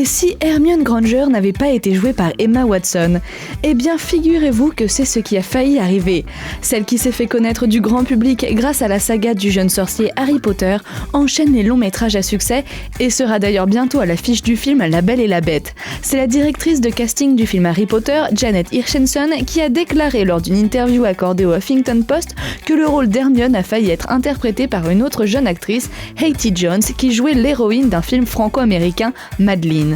Et si Hermione Granger n'avait pas été jouée par Emma Watson ? Eh bien, figurez-vous que c'est ce qui a failli arriver. Celle qui s'est fait connaître du grand public grâce à la saga du jeune sorcier Harry Potter enchaîne les longs métrages à succès et sera d'ailleurs bientôt à l'affiche du film La Belle et la Bête. C'est la directrice de casting du film Harry Potter, Janet Hirshenson, qui a déclaré lors d'une interview accordée au Huffington Post que le rôle d'Hermione a failli être interprété par une autre jeune actrice, Hattie Jones, qui jouait l'héroïne d'un film franco-américain, Madeleine.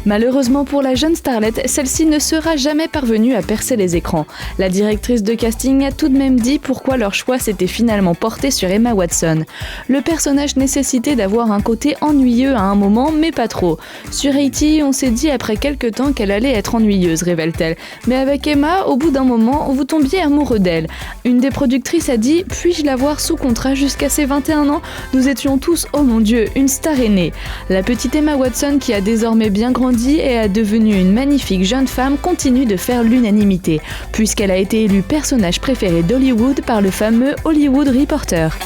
Malheureusement pour la jeune starlette, celle-ci ne sera jamais parvenue à percer les écrans. La directrice de casting a tout de même dit pourquoi leur choix s'était finalement porté sur Emma Watson. Le personnage nécessitait d'avoir un côté ennuyeux à un moment, mais pas trop. Sur Hattie, on s'est dit après quelques temps qu'elle allait être ennuyeuse, révèle-t-elle. Mais avec Emma, au bout d'un moment, vous tombiez amoureux d'elle. Une des productrices a dit « Puis-je la voir sous contrat jusqu'à ses 21 ans ? Nous étions tous, oh mon Dieu, une star est née !» La petite Emma Watson, qui a désormais bien grandi et est devenue une magnifique jeune femme, continue de faire l'unanimité, puisqu'elle a été élue personnage préféré d'Hollywood par le fameux Hollywood Reporter.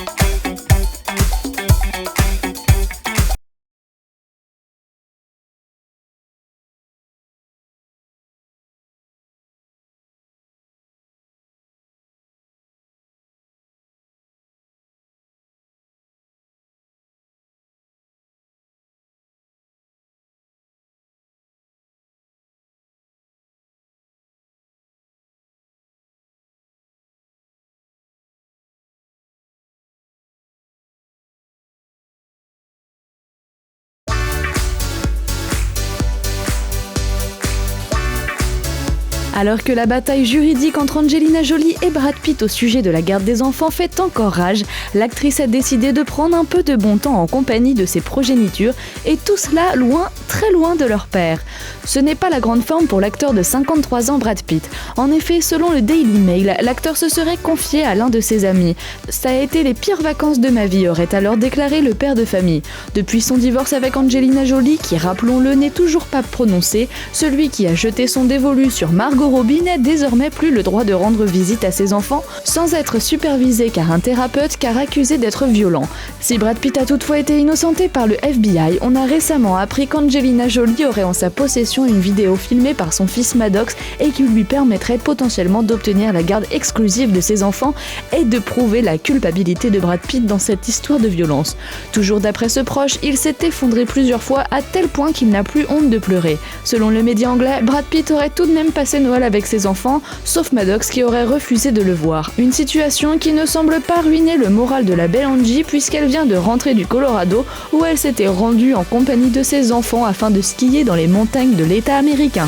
Alors que la bataille juridique entre Angelina Jolie et Brad Pitt au sujet de la garde des enfants fait encore rage, l'actrice a décidé de prendre un peu de bon temps en compagnie de ses progénitures, et tout cela loin, très loin de leur père. Ce n'est pas la grande forme pour l'acteur de 53 ans Brad Pitt. En effet, selon le Daily Mail, l'acteur se serait confié à l'un de ses amis. « Ça a été les pires vacances de ma vie », aurait alors déclaré le père de famille. Depuis son divorce avec Angelina Jolie, qui rappelons-le n'est toujours pas prononcé, celui qui a jeté son dévolu sur Margot Robbie n'a désormais plus le droit de rendre visite à ses enfants sans être supervisé par un thérapeute car accusé d'être violent. Si Brad Pitt a toutefois été innocenté par le FBI, on a récemment appris qu'Angelina Jolie aurait en sa possession une vidéo filmée par son fils Maddox et qui lui permettrait potentiellement d'obtenir la garde exclusive de ses enfants et de prouver la culpabilité de Brad Pitt dans cette histoire de violence. Toujours d'après ce proche, il s'est effondré plusieurs fois à tel point qu'il n'a plus honte de pleurer. Selon le média anglais, Brad Pitt aurait tout de même passé Noël avec ses enfants, sauf Maddox qui aurait refusé de le voir. Une situation qui ne semble pas ruiner le moral de la belle Angie puisqu'elle vient de rentrer du Colorado où elle s'était rendue en compagnie de ses enfants afin de skier dans les montagnes de l'État américain.